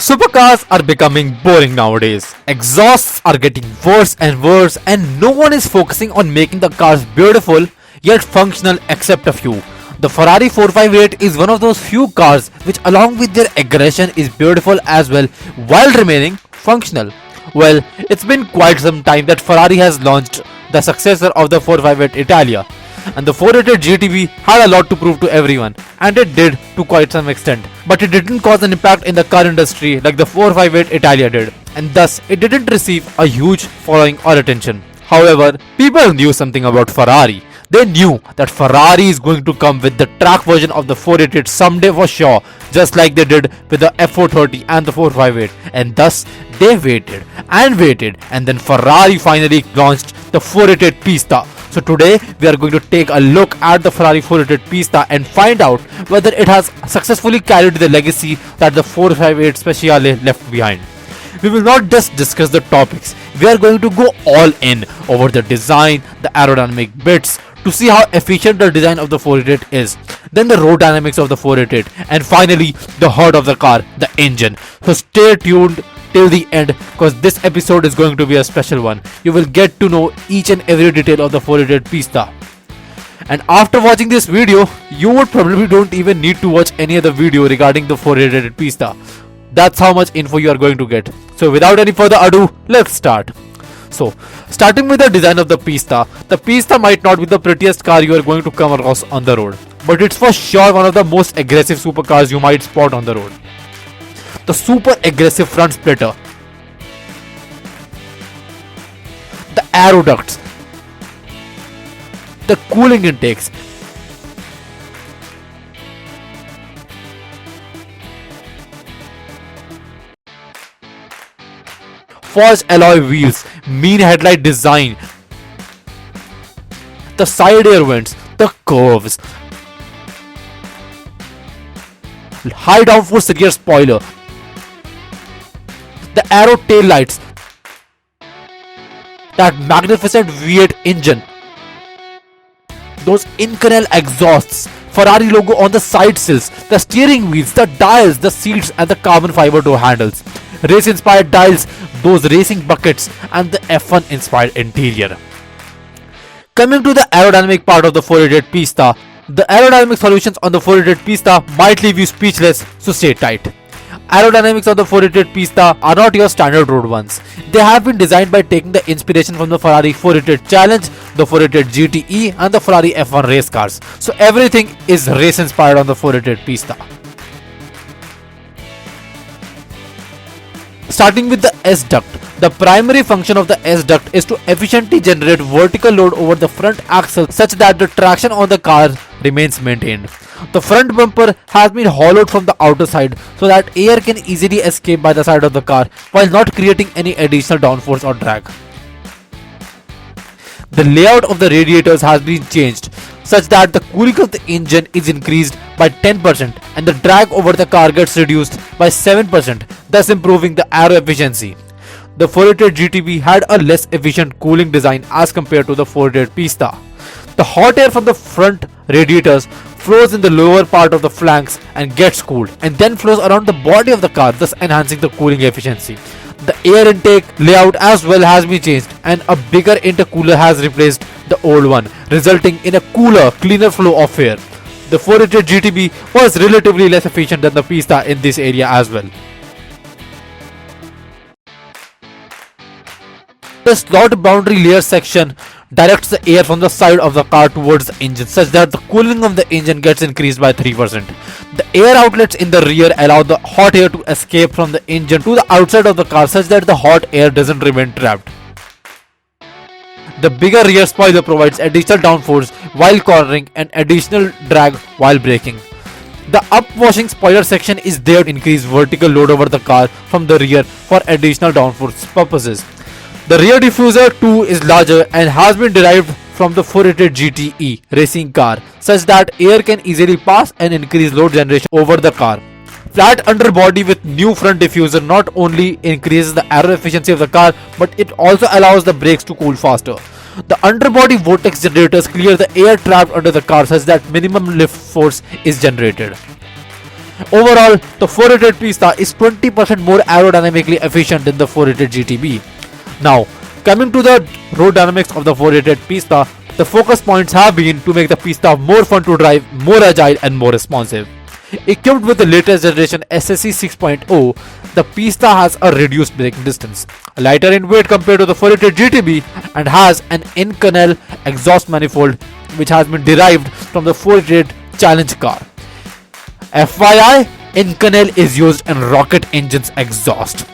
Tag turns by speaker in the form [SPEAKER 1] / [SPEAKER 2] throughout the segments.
[SPEAKER 1] Supercars are becoming boring nowadays. Exhausts are getting worse and worse, and no one is focusing on making the cars beautiful yet functional except a few. The Ferrari 458 is one of those few cars which, along with their aggression, is beautiful as well while remaining functional. Well, it's been quite some time that Ferrari has launched the successor of the 458 Italia, and the 488 GTB had a lot to prove to everyone, and it did to quite some extent. But it didn't cause an impact in the car industry like the 458 Italia did, and thus it didn't receive a huge following or attention. However, people knew something about Ferrari. They knew that Ferrari is going to come with the track version of the 488 someday for sure, just like they did with the F430 and the 458, and thus they waited and waited, and then Ferrari finally launched the 488 Pista. So today we are going to take a look at the Ferrari 488 Pista and find out whether it has successfully carried the legacy that the 458 Speciale left behind. We will not just discuss the topics, we are going to go all in over the design, the aerodynamic bits, to see how efficient the design of the 488 is, then the road dynamics of the 488, and finally the heart of the car, the engine. So stay tuned till the end, because this episode is going to be a special one. You will get to know each and every detail of the 488 Pista. And after watching this video, you would probably don't even need to watch any other video regarding the 488 Pista. That's how much info you are going to get. So without any further ado, let's start. So, starting with the design of the Pista might not be the prettiest car you are going to come across on the road, but it's for sure one of the most aggressive supercars you might spot on the road. The super aggressive front splitter, the aero ducts, the cooling intakes, forged alloy wheels, mean headlight design, the side air vents, the curves, high downforce rear spoiler, the aero tail lights, that magnificent V8 engine, those in-canal exhausts, Ferrari logo on the side sills, the steering wheels, the dials, the seats, and the carbon fiber door handles, race inspired dials, those racing buckets, and the F1 inspired interior. Coming to the aerodynamic part of the 488 Pista, the aerodynamic solutions on the 488 Pista might leave you speechless, so stay tight. Aerodynamics of the 488 Pista are not your standard road ones. They have been designed by taking the inspiration from the Ferrari 488 Challenge, the 488 GTE, and the Ferrari F1 race cars. So everything is race inspired on the 488 Pista. Starting with the S-duct. The primary function of the S-duct is to efficiently generate vertical load over the front axle such that the traction on the car remains maintained. The front bumper has been hollowed from the outer side so that air can easily escape by the side of the car while not creating any additional downforce or drag. The layout of the radiators has been changed such that the cooling of the engine is increased by 10% and the drag over the car gets reduced by 7%, thus improving the aero efficiency. The 488 GTB had a less efficient cooling design as compared to the 488 Pista. The hot air from the front radiators flows in the lower part of the flanks and gets cooled, and then flows around the body of the car, thus enhancing the cooling efficiency. The air intake layout as well has been changed, and a bigger intercooler has replaced the old one, resulting in a cooler, cleaner flow of air. The 488 GTB was relatively less efficient than the Pista in this area as well. The slot boundary layer section directs the air from the side of the car towards the engine such that the cooling of the engine gets increased by 3%. The air outlets in the rear allow the hot air to escape from the engine to the outside of the car such that the hot air doesn't remain trapped. The bigger rear spoiler provides additional downforce while cornering and additional drag while braking. The upwashing spoiler section is there to increase vertical load over the car from the rear for additional downforce purposes. The rear diffuser too is larger and has been derived from the 488 GTE racing car such that air can easily pass and increase load generation over the car. Flat underbody with new front diffuser not only increases the aero efficiency of the car, but it also allows the brakes to cool faster. The underbody vortex generators clear the air trapped under the car such that minimum lift force is generated. Overall, the 488 Pista is 20% more aerodynamically efficient than the 488 GTB. Now, coming to the road dynamics of the 488 Pista, the focus points have been to make the Pista more fun to drive, more agile and more responsive. Equipped with the latest generation SSE 6.0, the Pista has a reduced braking distance, lighter in weight compared to the 488 GTB, and has an Inconel exhaust manifold which has been derived from the 488 Challenge car. FYI, Inconel is used in rocket engine's exhaust.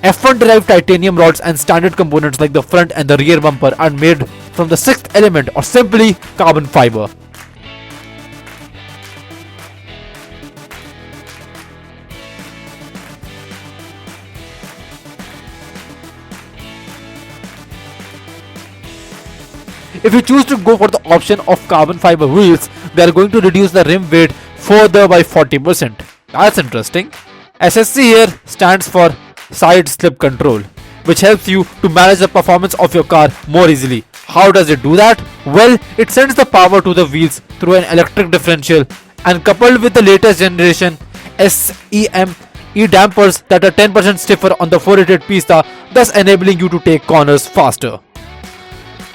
[SPEAKER 1] F1 derived titanium rods and standard components like the front and the rear bumper are made from the sixth element or simply carbon fiber. If you choose to go for the option of carbon fiber wheels, they are going to reduce the rim weight further by 40%. That's interesting. SSC here stands for side slip control, which helps you to manage the performance of your car more easily. How does it do that? Well, it sends the power to the wheels through an electric differential, and coupled with the latest generation SEM dampers that are 10% stiffer on the 488 Pista, thus enabling you to take corners faster.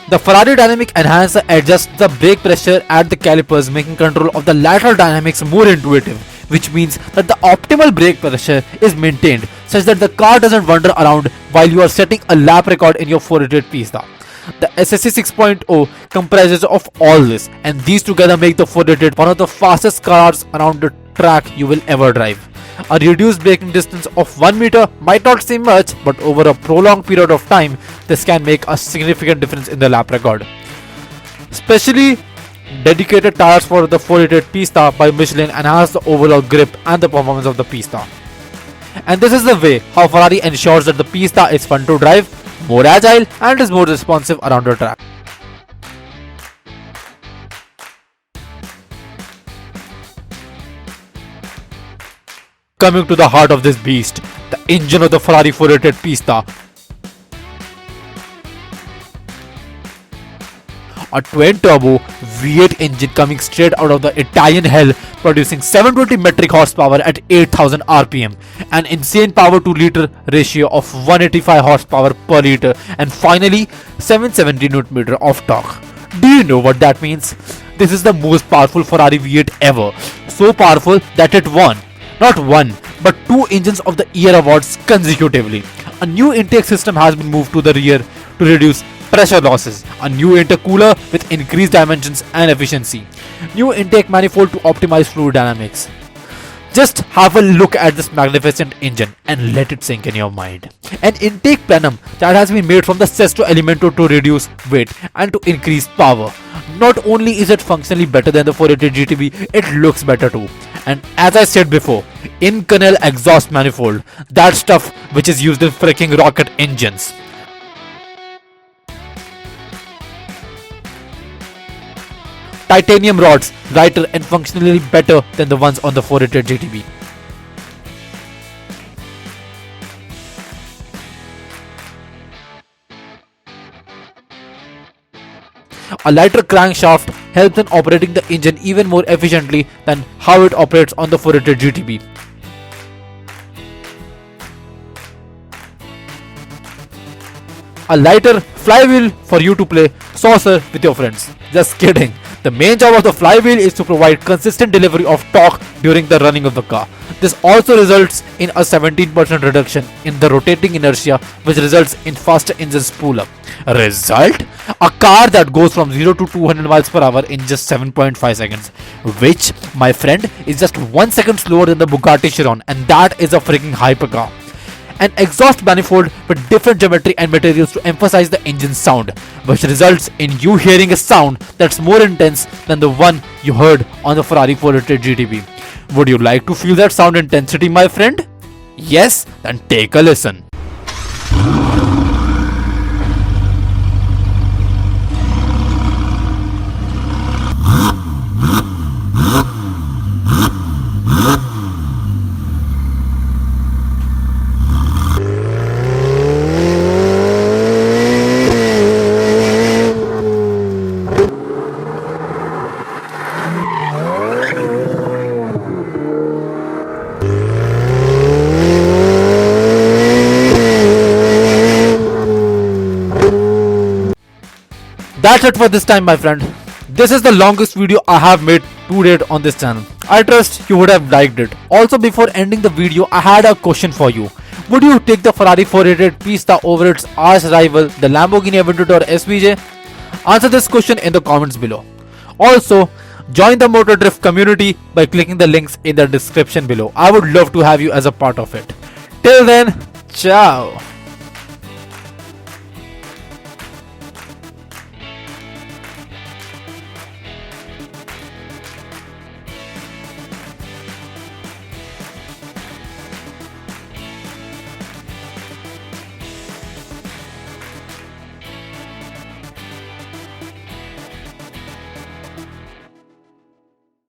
[SPEAKER 1] The Ferrari Dynamic Enhancer adjusts the brake pressure at the calipers, making control of the lateral dynamics more intuitive, which means that the optimal brake pressure is maintained such that the car doesn't wander around while you are setting a lap record in your 488 Pista. The SSC 6.0 comprises of all this, and these together make the 488 one of the fastest cars around the track you will ever drive. A reduced braking distance of 1 meter might not seem much, but over a prolonged period of time, this can make a significant difference in the lap record. Specially dedicated tires for the 488 Pista by Michelin enhance the overall grip and the performance of the Pista. And this is the way how Ferrari ensures that the Pista is fun to drive, more agile and is more responsive around the track. Coming to the heart of this beast, the engine of the Ferrari 488 Pista. A twin-turbo V8 engine coming straight out of the Italian hell, producing 720 metric horsepower at 8000 RPM, an insane power to liter ratio of 185 horsepower per liter, and finally 770 Nm of torque. Do you know what that means? This is the most powerful Ferrari V8 ever, so powerful that it won not one, but 2 Engines of the Year awards consecutively. A new intake system has been moved to the rear to reduce pressure losses, a new intercooler with increased dimensions and efficiency, new intake manifold to optimize fluid dynamics. Just have a look at this magnificent engine and let it sink in your mind. An intake plenum that has been made from the Sesto Elemento to reduce weight and to increase power. Not only is it functionally better than the 488 GTB, it looks better too. And as I said before, Inconel exhaust manifold, that stuff which is used in freaking rocket engines. Titanium rods, lighter and functionally better than the ones on the 488 GTB. A lighter crankshaft helps in operating the engine even more efficiently than how it operates on the 488 GTB. A lighter flywheel for you to play saucer with your friends. Just kidding. The main job of the flywheel is to provide consistent delivery of torque during the running of the car. This also results in a 17% reduction in the rotating inertia, which results in faster engine spool up. Result? A car that goes from 0 to 200 miles per hour in just 7.5 seconds, which, my friend, is just 1 second slower than the Bugatti Chiron, and that is a freaking hypercar. An exhaust manifold with different geometry and materials to emphasize the engine sound, which results in you hearing a sound that's more intense than the one you heard on the Ferrari 488 GTB. Would you like to feel that sound intensity, my friend? Yes? Then take a listen. That's it for this time, my friend. This is the longest video I have made to date on this channel. I trust you would have liked it. Also, before ending the video, I had a question for you. Would you take the Ferrari 488 Pista over its arch rival, the Lamborghini Aventador SVJ? Answer this question in the comments below. Also, join the Motor Drift community by clicking the links in the description below. I would love to have you as a part of it. Till then, ciao.